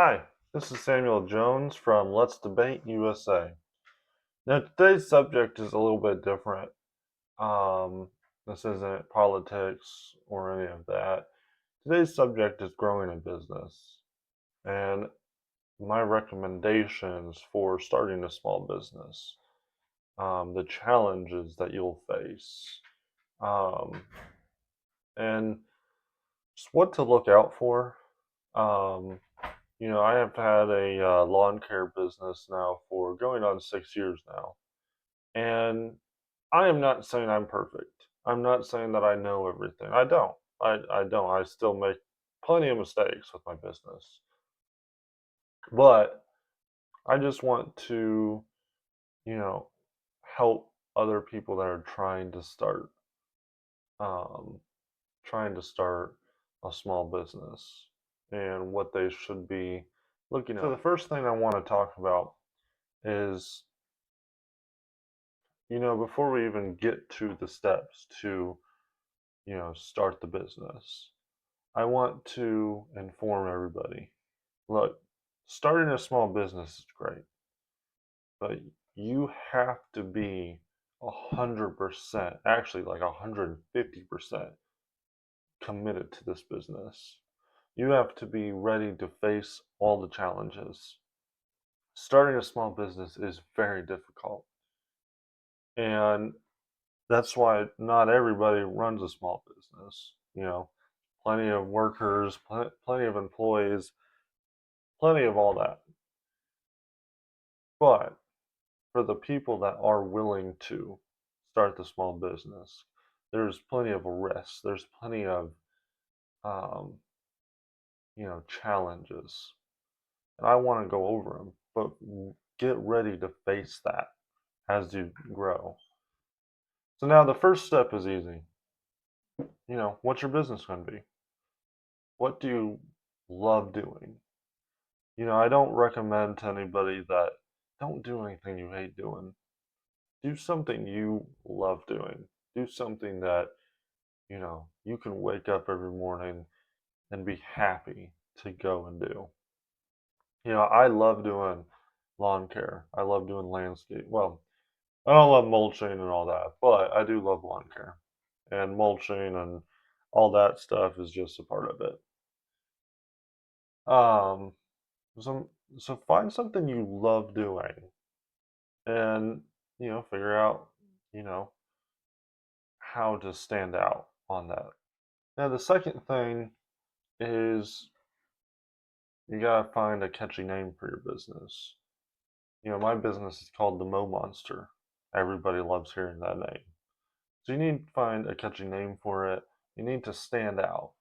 Hi, this is Samuel Jones from Let's Debate USA. Now, today's subject is a little bit different. Um, this isn't politics or any of that. Today's subject is growing a business and my recommendations for starting a small business, the challenges that you'll face, um, and just what to look out for. Um, I have had a lawn care business now for going on 6 years now. And I am not saying I'm perfect. I'm not saying that I know everything. I don't. I don't. I still make plenty of mistakes with my business. But I just want to, you know, help other people that are um, trying to start a small business and what they should be looking at. So the first thing I want to talk about is, before we even get to the steps to, start the business, I want to inform everybody. Look, starting a small business is great, but you have to be 100%, actually like 150% committed to this business. You have to be ready to face all the challenges. Starting a small business is very difficult. And that's why not everybody runs a small business. Plenty of workers, plenty of employees, plenty of all that. But for the people that are willing to start the small business, there's plenty of risks. There's plenty of, um, challenges. And I want to go over them, but get ready to face that as you grow. So now the first step is easy. What's your business going to be? What do you love doing? I don't recommend to anybody that don't do anything you hate doing. Do something you love doing. Do something that, you can wake up every morning and be happy to go and do. I love doing lawn care. I love doing landscape. Well, I don't love mulching and all that, but I do love lawn care. And mulching and all that stuff is just a part of it. Um, so, so find something you love doing and, figure out, you know, how to stand out on that. Now, the second thing is you gotta find a catchy name for your business. My business is called the Mo Monster. Everybody loves hearing that name. So you need to find a catchy name for it. You need to stand out.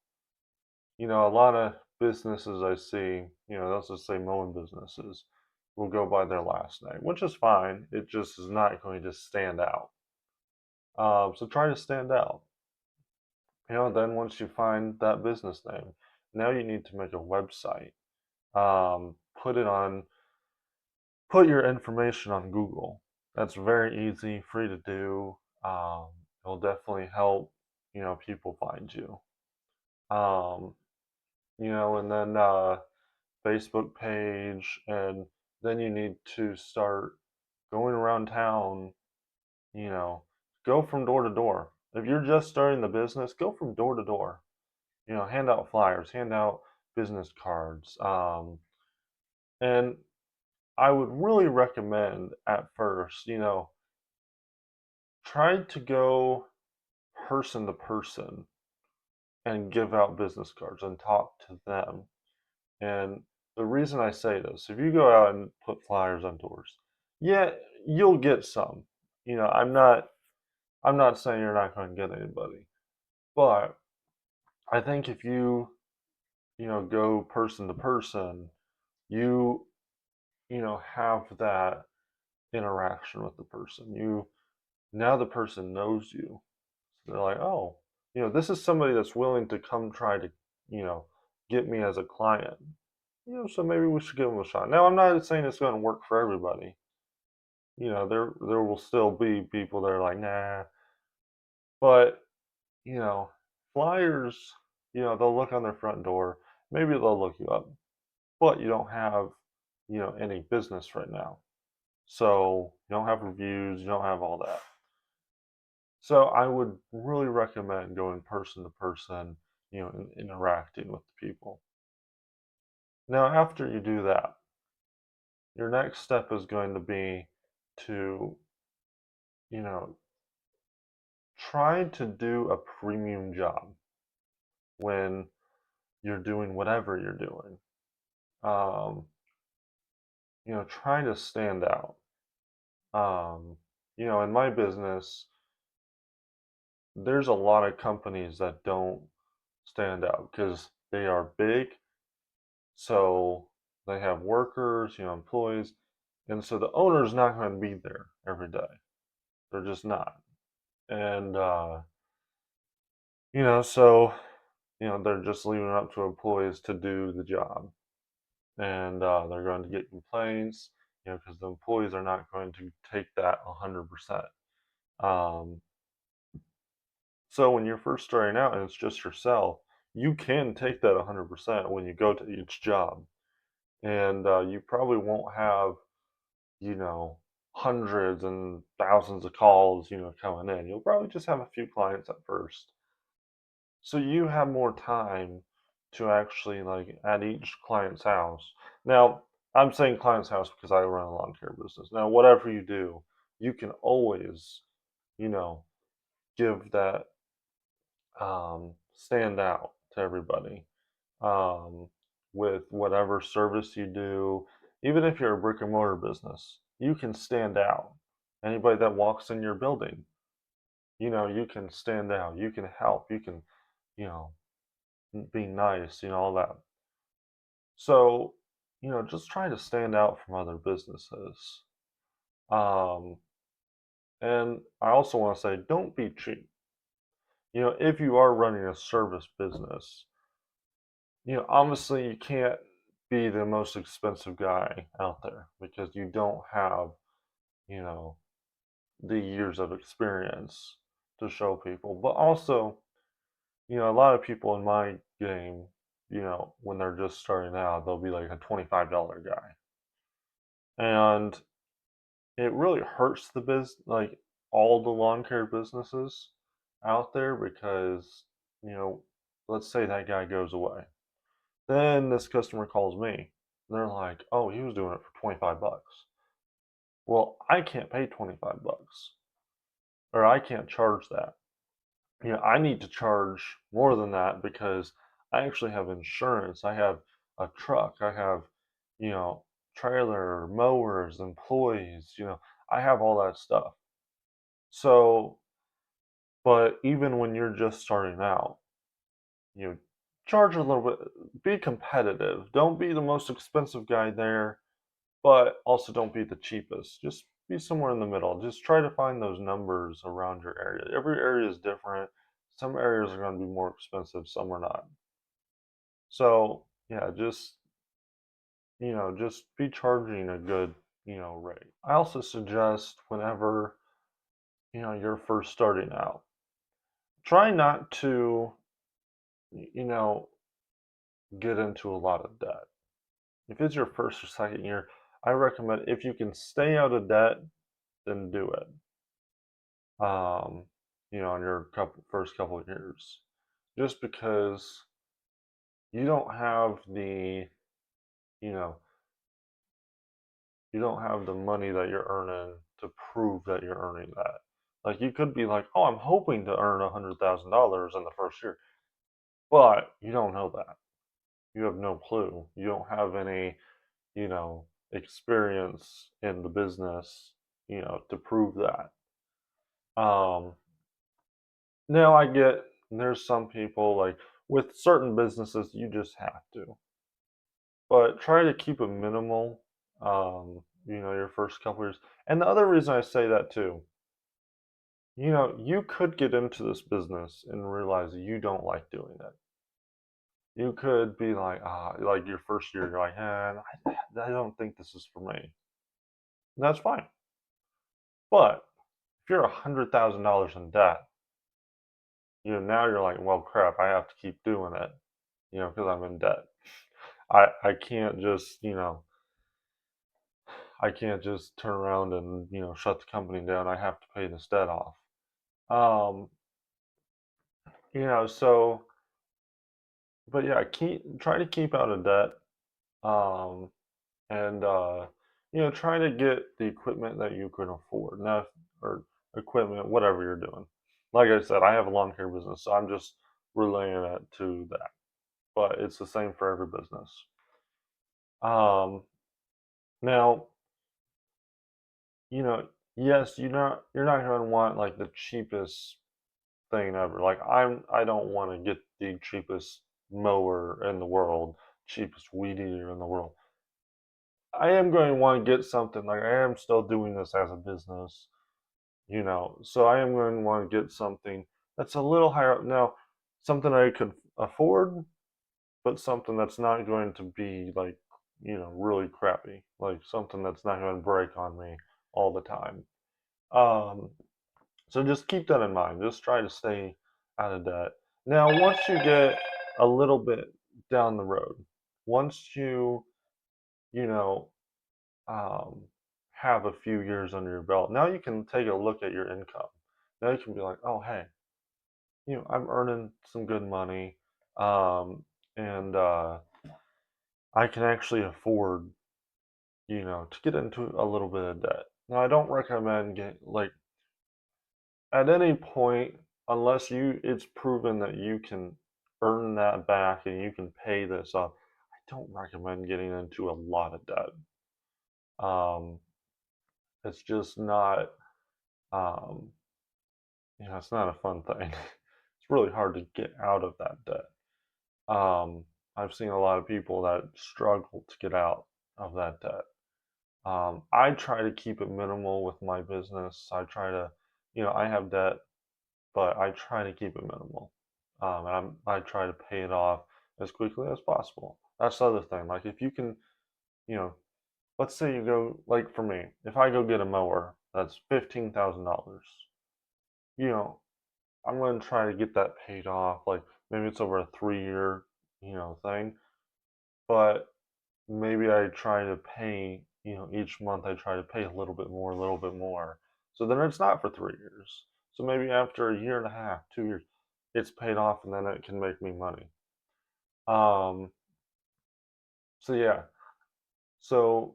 A lot of businesses I see, they'll just say mowing businesses will go by their last name, which is fine. It just is not going to stand out. So try to stand out. Then once you find that business name, now you need to make a website. Put it on, put your information on Google. That's very easy, free to do. Um, it'll definitely help, people find you. Um, and then Facebook page, and then you need to start going around town, you know, go from door to door. If you're just starting the business, go from door to door. Hand out flyers, hand out business cards. And I would really recommend at first, try to go person to person and give out business cards and talk to them. And the reason I say this, if you go out and put flyers on doors, yeah, you'll get some. I'm not saying you're not going to get anybody, but I think if you, go person to person, you, have that interaction with the person. Now the person knows you. So they're like, oh, this is somebody that's willing to come try to, you know, get me as a client. So maybe we should give them a shot. Now, I'm not saying it's going to work for everybody. There will still be people that are like, nah. But, you know, flyers, they'll look on their front door. Maybe they'll look you up. but you don't have, any business right now. So you don't have reviews, you don't have all that. So I would really recommend going person to person, and interacting with the people. Now, after you do that, your next step is going to be to, you know, try to do a premium job when you're doing whatever you're doing. Um, try to stand out. In my business, there's a lot of companies that don't stand out because they are big, so they have workers, employees, and so the owner's not going to be there every day. They're just not. And so they're just leaving it up to employees to do the job, and they're going to get complaints, because the employees are not going to take that 100%. Um, so when you're first starting out and it's just yourself, you can take that 100% when you go to each job, and you probably won't have, you know, hundreds and thousands of calls, coming in. You'll probably just have a few clients at first. So you have more time to actually like at each client's house. Now, I'm saying client's house because I run a lawn care business. Now, whatever you do, you can always, you know, give that stand out to everybody um, with whatever service you do. Even if you're a brick and mortar business, you can stand out. Anybody that walks in your building, you can stand out. You can help. You can, you know, be nice, all that. So, just try to stand out from other businesses. Um, and I also want to say, don't be cheap. If you are running a service business, obviously you can't be the most expensive guy out there because you don't have, you know, the years of experience to show people. But also, a lot of people in my game, when they're just starting out, they'll be like a $25 guy. And it really hurts the like all the lawn care businesses out there because, you know, let's say that guy goes away. Then this customer calls me. They're like, "Oh, he was doing it for 25 bucks." Well, I can't pay 25 bucks or I can't charge that. I need to charge more than that because I actually have insurance. I have a truck. I have, you know, trailer, mowers, employees, I have all that stuff. So, but even when you're just starting out, you charge a little bit, be competitive. Don't be the most expensive guy there, but also don't be the cheapest. Just be somewhere in the middle. Just try to find those numbers around your area. Every area is different. Some areas are going to be more expensive, some are not. So, yeah, just be charging a good, rate. I also suggest whenever, you're first starting out, try not to, you know, get into a lot of debt. If it's your first or second year, I recommend if you can stay out of debt, then do it. In your first couple of years, just because you don't have you know, you don't have the money that you're earning to prove that you're earning that. Like you could be like, oh, I'm hoping to earn $100,000 in the first year, but you don't know that. You have no clue. You don't have any, experience in the business, to prove that. Um, Now I get there's some people like with certain businesses you just have to, but try to keep it minimal. Your first couple years. And the other reason I say that too, you could get into this business and realize you don't like doing it. You could be like your first year, you're like, I don't think this is for me. And that's fine. But if you're $100,000 in debt, now you're like, well, crap, I have to keep doing it, because I'm in debt. I can't just, I can't just turn around and, shut the company down. I have to pay this debt off. Um, so, but yeah, try to keep out of debt. Um, and try to get the equipment that you can afford now, or equipment, whatever you're doing. Like I said, I have a lawn care business, so I'm just relaying it to that. But it's the same for every business. Now, you know, yes, you're not going to want like the cheapest thing ever. Like I don't want to get the cheapest mower in the world, cheapest weed eater in the world. I am going to want to get something, like I am still doing this as a business, so I am going to want to get something that's a little higher up now, something I could afford, but something that's not going to be like, really crappy, like something that's not going to break on me all the time. Um, so just keep that in mind. Just try to stay out of debt. Now, once you get a little bit down the road, once you know, um, have a few years under your belt, now you can take a look at your income. Now you can be like, oh, hey, I'm earning some good money, and I can actually afford, to get into a little bit of debt. Now, I don't recommend getting like at any point, unless it's proven that you can earn that back and you can pay this off. I don't recommend getting into a lot of debt. Um, it's just not, um, it's not a fun thing. It's really hard to get out of that debt. Um, I've seen a lot of people that struggle to get out of that debt. I try to keep it minimal with my business. I try to, I have debt, but I try to keep it minimal. And I try to pay it off as quickly as possible. That's the other thing. Like if you can, you know, let's say you go, like for me, if I go get a mower that's $15,000, you know, I'm going to try to get that paid off. Like maybe it's over a 3 year, thing, but maybe I try to pay, each month I try to pay a little bit more, a little bit more. So then it's not for 3 years. So maybe after a year and a half, 2 years, it's paid off and then it can make me money. Um, so yeah. So,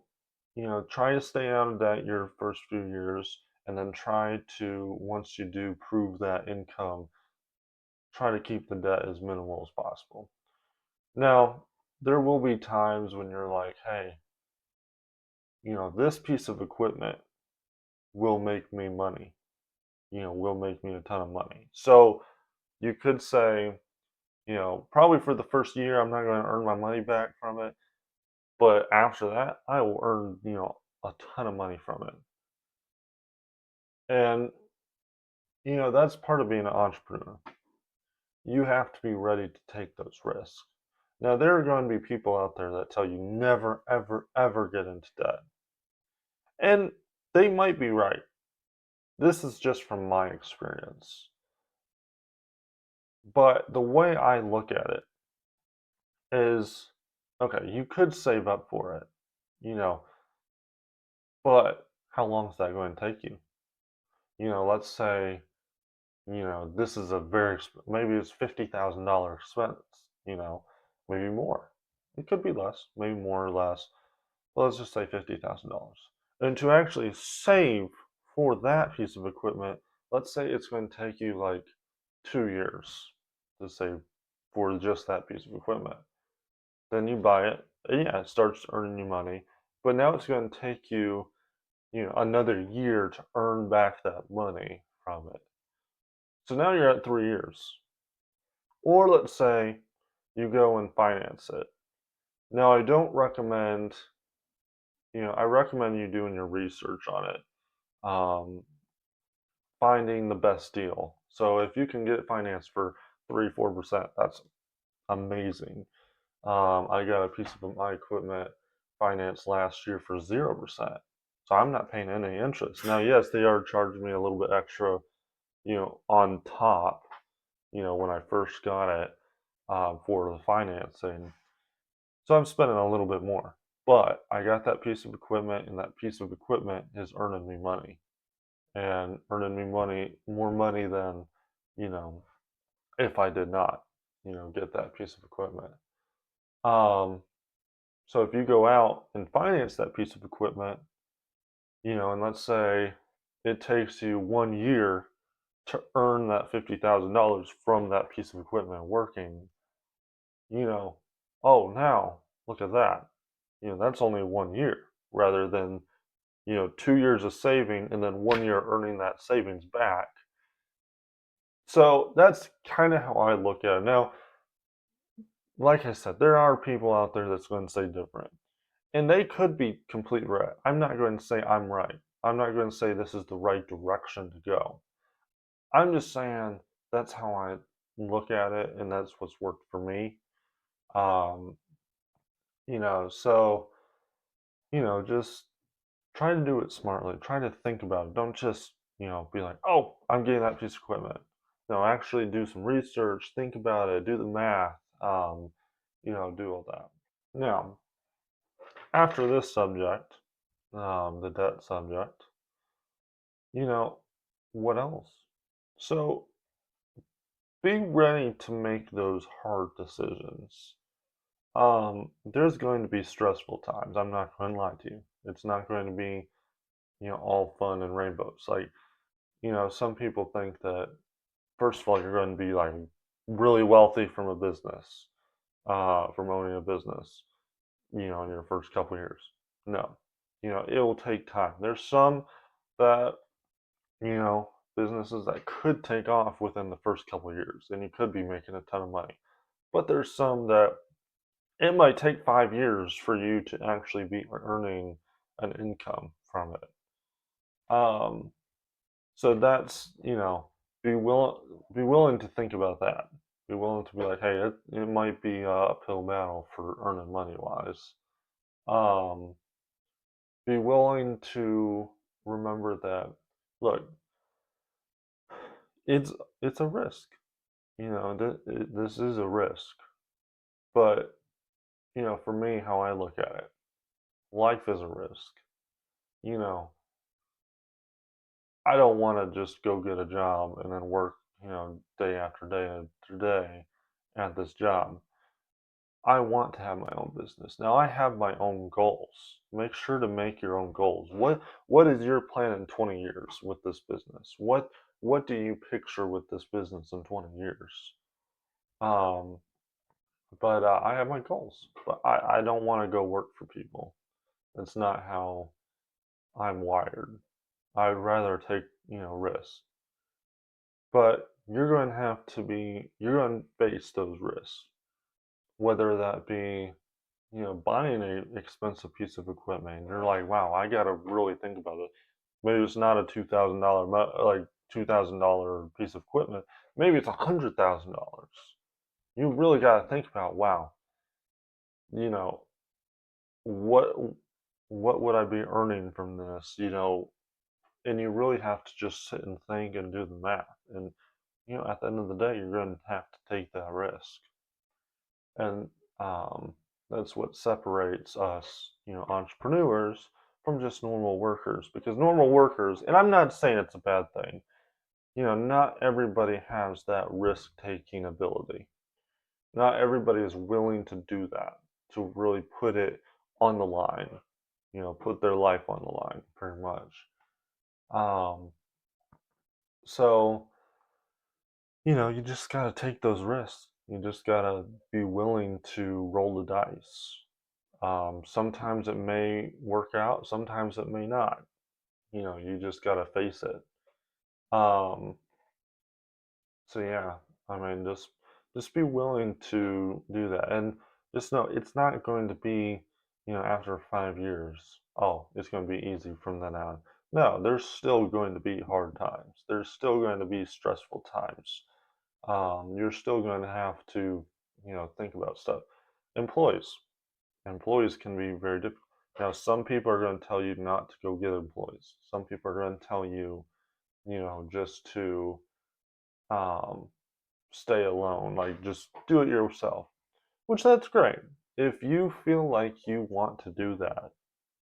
try to stay out of debt your first few years and then try to, once you do prove that income, try to keep the debt as minimal as possible. Now, there will be times when you're like, hey, this piece of equipment will make me money, will make me a ton of money. So you could say, probably for the first year, I'm not going to earn my money back from it. But after that, I will earn, a ton of money from it. And, that's part of being an entrepreneur. You have to be ready to take those risks. Now, there are going to be people out there that tell you never, ever, ever get into debt. And they might be right. This is just from my experience. But the way I look at it is, okay, you could save up for it, you know, but how long is that going to take you? Let's say, this is a maybe it's $50,000 expense, maybe more. It could be less, maybe more or less. But let's just say $50,000. And to actually save for that piece of equipment, let's say it's going to take you like 2 years to save for just that piece of equipment. Then you buy it, and yeah, it starts earning you money. But now it's going to take you, another year to earn back that money from it. So now you're at 3 years. Or let's say you go and finance it. Now, I don't recommend, I recommend you doing your research on it, um, finding the best deal. So if you can get it financed for 3, 4%, that's amazing. I got a piece of my equipment financed last year for 0%. So I'm not paying any interest. Now, yes, they are charging me a little bit extra, on top, when I first got it, for the financing. So I'm spending a little bit more. But I got that piece of equipment, and that piece of equipment is earning me money and earning me money, more money than, you know, if I did not, get that piece of equipment. Um, so if you go out and finance that piece of equipment, and let's say it takes you 1 year to earn that $50,000 from that piece of equipment working, you know, oh, now look at that. That's only 1 year rather than, 2 years of saving and then 1 year earning that savings back. So that's kind of how I look at it. Now, like I said, there are people out there that's going to say different. And they could be completely right. I'm not going to say I'm right. I'm not going to say this is the right direction to go. I'm just saying that's how I look at it, and that's what's worked for me. Um, so, just try to do it smartly. Try to think about it. Don't just, be like, oh, I'm getting that piece of equipment. No, actually do some research, think about it, do the math, do all that. Now, after this subject, the debt subject, you know, what else? So be ready to make those hard decisions. There's going to be stressful times. I'm not going to lie to you. It's not going to be, all fun and rainbows. Like, some people think that, first of all, you're going to be like really wealthy from a business, from owning a business, in your first couple years. No, it will take time. There's some that, businesses that could take off within the first couple of years and you could be making a ton of money. But there's some that it might take 5 years for you to actually be earning an income from it. Um, so that's, be willing to think about that. Be willing to be like, hey, it might be a uphill battle for earning money wise. Um, be willing to remember that, look, it's it's a risk. This is a risk. But, for me, how I look at it, life is a risk. You know, I don't want to just go get a job and then work, day after day after day at this job. I want to have my own business. Now I have my own goals. Make sure to make your own goals. What is your plan in 20 years with this business? What do you picture with this business in 20 years? Um, but I have my goals. But I don't want to go work for people. That's not how I'm wired. I'd rather take, risks. But you're going to face those risks, whether that be, buying an expensive piece of equipment. And you're like, wow, I got to really think about it. Maybe it's not a $2,000 piece of equipment. Maybe it's $100,000. You really got to think about, wow, you know, what what would I be earning from this? And you really have to just sit and think and do the math. And at the end of the day, you're going to have to take that risk. And that's what separates us, entrepreneurs from just normal workers. Because normal workers, and I'm not saying it's a bad thing, not everybody has that risk taking ability. Not everybody is willing to do that, to really put it on the line, put their life on the line, pretty much. Um, so, you just got to take those risks. You just got to be willing to roll the dice. Sometimes it may work out, sometimes it may not. You just got to face it. Um, so yeah, I mean, just be willing to do that, and just know it's not going to be, after 5 years. Oh, it's going to be easy from then on. No, there's still going to be hard times. There's still going to be stressful times. You're still going to have to, think about stuff. Employees, employees can be very difficult. Now, some people are going to tell you not to go get employees. Some people are going to tell you, just to um, stay alone, like just do it yourself, which that's great. if you feel like you want to do that,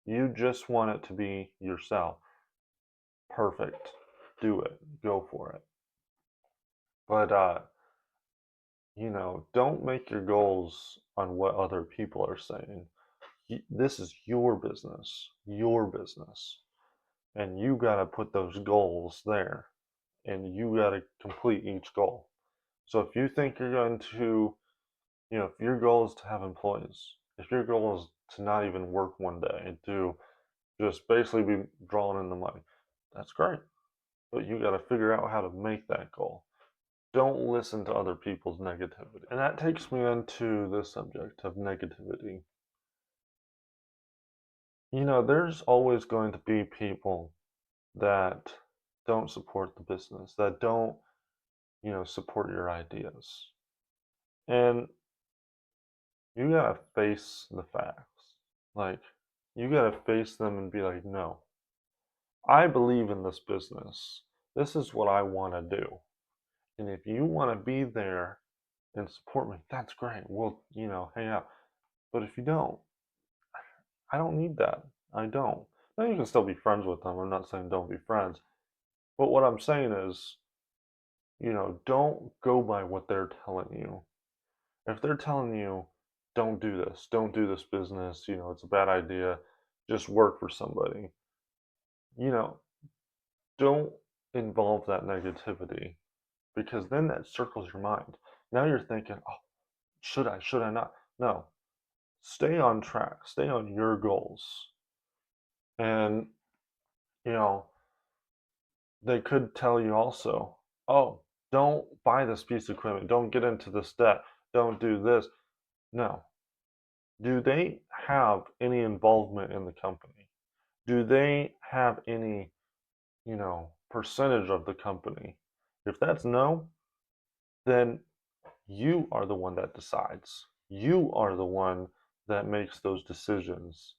you just want it to be yourself, perfect. Do it. Go for it. But don't make your goals on what other people are saying. This is your business, and you got to put those goals there, and you got to complete each goal. So if you think you're going to, if your goal is to have employees, if your goal is to not even work one day and to just basically be drawing in the money, that's great. But you got to figure out how to make that goal. Don't listen to other people's negativity. And that takes me into the subject of negativity. There's always going to be people that don't support the business, that don't, support your ideas. And you gotta face the facts. Like, you gotta face them and be like, no, I believe in this business. This is what I want to do. And if you want to be there and support me, that's great. We'll, hang out. But if you don't, I don't need that. I don't. Now you can still be friends with them. I'm not saying don't be friends. But what I'm saying is, don't go by what they're telling you. If they're telling you, don't do this business, it's a bad idea, just work for somebody, you know, don't involve that negativity because then that circles your mind. Now you're thinking, oh, should I not? No, stay on track, stay on your goals. And, you know, they could tell you also, oh, don't buy this piece of equipment, don't get into this debt, don't do this. No. Do they have any involvement in the company? Do they have any, percentage of the company? If that's no, then you are the one that decides. You are the one that makes those decisions.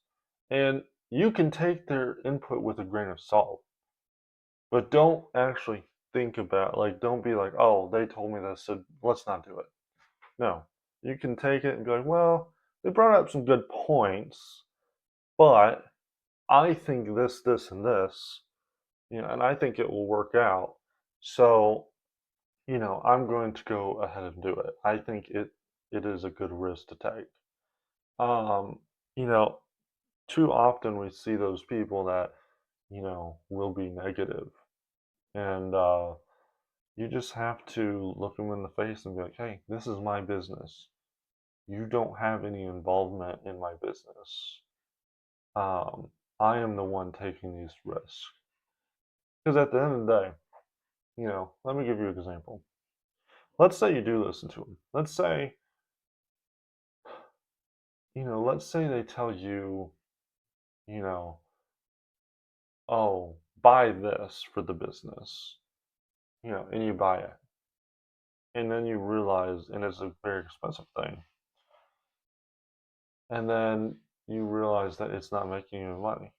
And you can take their input with a grain of salt, but don't actually think about, like, don't be like, oh, they told me this, so let's not do it. No, you can take it and be like, well, they brought up some good points, but I think this, and this, and I think it will work out. So, I'm going to go ahead and do it. I think it is a good risk to take. Um, you know, Too often we see those people that, will be negative, and you just have to look them in the face and be like, hey, this is my business. You don't have any involvement in my business. Um, I am the one taking these risks. Because at the end of the day, let me give you an example. Let's say you do listen to them. Let's say they tell you, you know, oh, buy this for the business, and you buy it. And then you realize, and it's a very expensive thing, and then you realize that it's not making you money.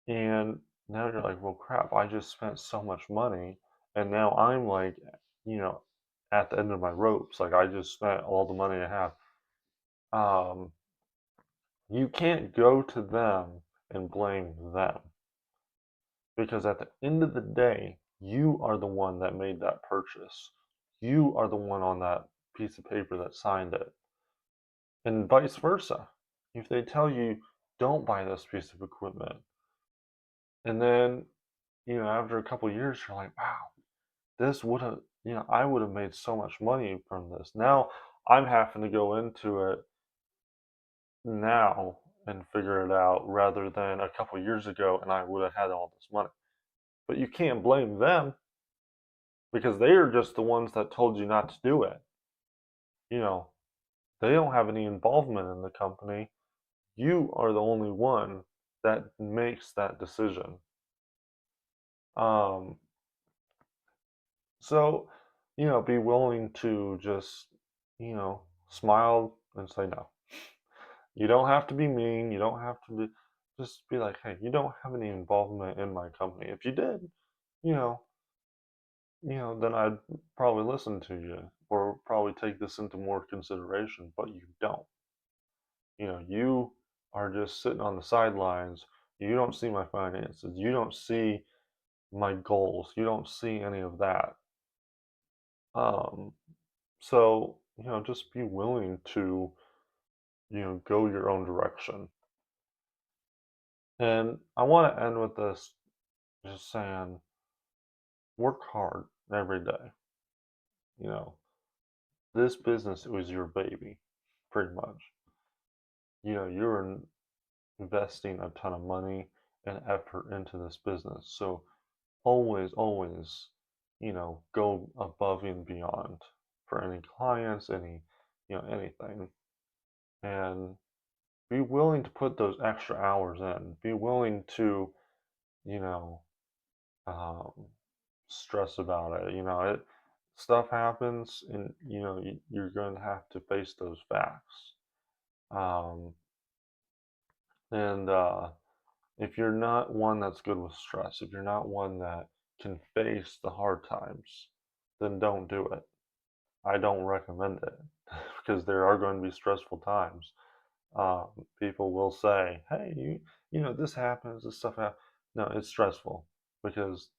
And now you're like, well, crap, I just spent so much money, and now I'm like, you know, at the end of my ropes. Like, I just spent all the money I have. Um, you can't go to them and blame them because at the end of the day, you are the one that made that purchase. You are the one on that piece of paper that signed it, and vice versa. If they tell you, don't buy this piece of equipment, and then, after a couple years, you're like, wow, this would have, I would have made so much money from this. Now I'm having to go into it now and figure it out rather than a couple years ago and I would have had all this money. But you can't blame them because they are just the ones that told you not to do it. You know, they don't have any involvement in the company. You are the only one that makes that decision. Um, so, be willing to just, smile and say no. You don't have to be mean. You don't have to be, just be like, hey, you don't have any involvement in my company. If you did, you know, then I'd probably listen to you. or probably take this into more consideration, but you don't. You are just sitting on the sidelines. You don't see my finances. You don't see my goals. You don't see any of that. Um, so, just be willing to, go your own direction. And I want to end with this just saying, work hard every day. You know, this business was your baby, pretty much. You're investing a ton of money and effort into this business. So always, go above and beyond for any clients, anything. And be willing to put those extra hours in. Be willing to, you know, um, stress about it. Stuff happens, and you're going to have to face those facts. Um, and if you're not one that's good with stress, if you're not one that can face the hard times, then don't do it. I don't recommend it because there are going to be stressful times. Um, People will say, "Hey, this happens, this stuff happens." No, it's stressful because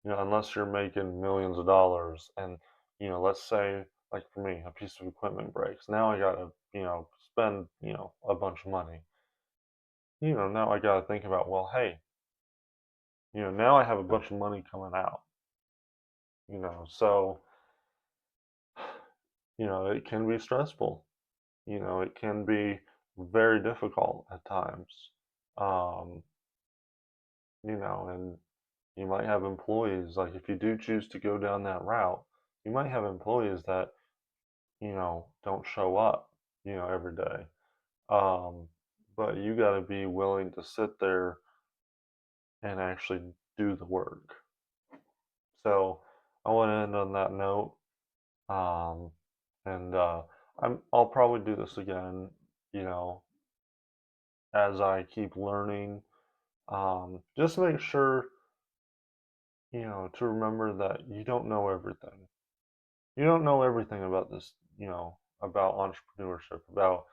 unless you're making millions of dollars, and let's say, like for me, a piece of equipment breaks. Now I gotta spend a bunch of money. Now I gotta think about, well, hey, now I have a bunch of money coming out. So it can be stressful. It can be very difficult at times. Um, and you might have employees, like if you do choose to go down that route, you might have employees that, don't show up, every day. Um, but you got to be willing to sit there and actually do the work. So I want to end on that note. Um, and I'll probably do this again, you know, as I keep learning. Just make sure, to remember that you don't know everything. You don't know everything about this, about entrepreneurship, about,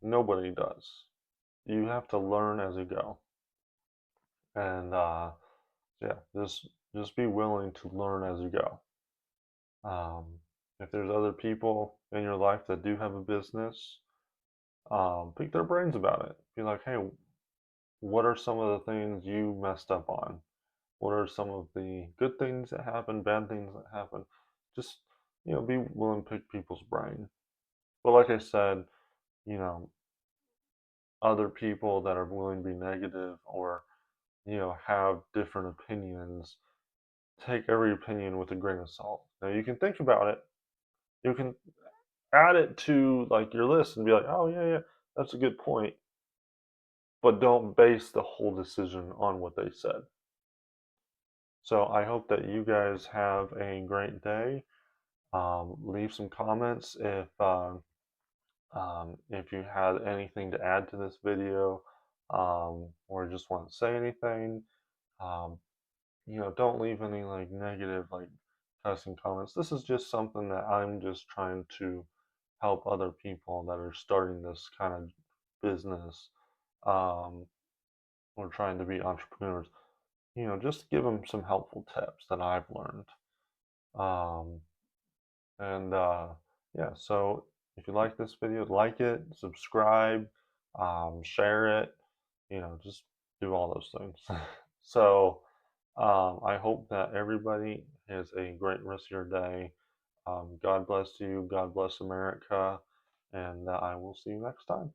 nobody does. You have to learn as you go. And yeah, just be willing to learn as you go. If there's other people in your life that do have a business, pick their brains about it. Be like, hey, what are some of the things you messed up on? What are some of the good things that happen, bad things that happen? Just, be willing to pick people's brain. But like I said, you know, other people that are willing to be negative or, have different opinions, take every opinion with a grain of salt. Now you can think about it. You can add it to like your list and be like, oh yeah, that's a good point. But don't base the whole decision on what they said. So I hope that you guys have a great day. Leave some comments if you had anything to add to this video, or just want to say anything. Um, don't leave any like negative like cussing comments. This is just something that I'm just trying to help other people that are starting this kind of business, um, or trying to be entrepreneurs. Just give them some helpful tips that I've learned. Um, and yeah, so if you like this video, like it, subscribe, share it, just do all those things. So I hope that everybody has a great rest of your day. God bless you. God bless America. And I will see you next time.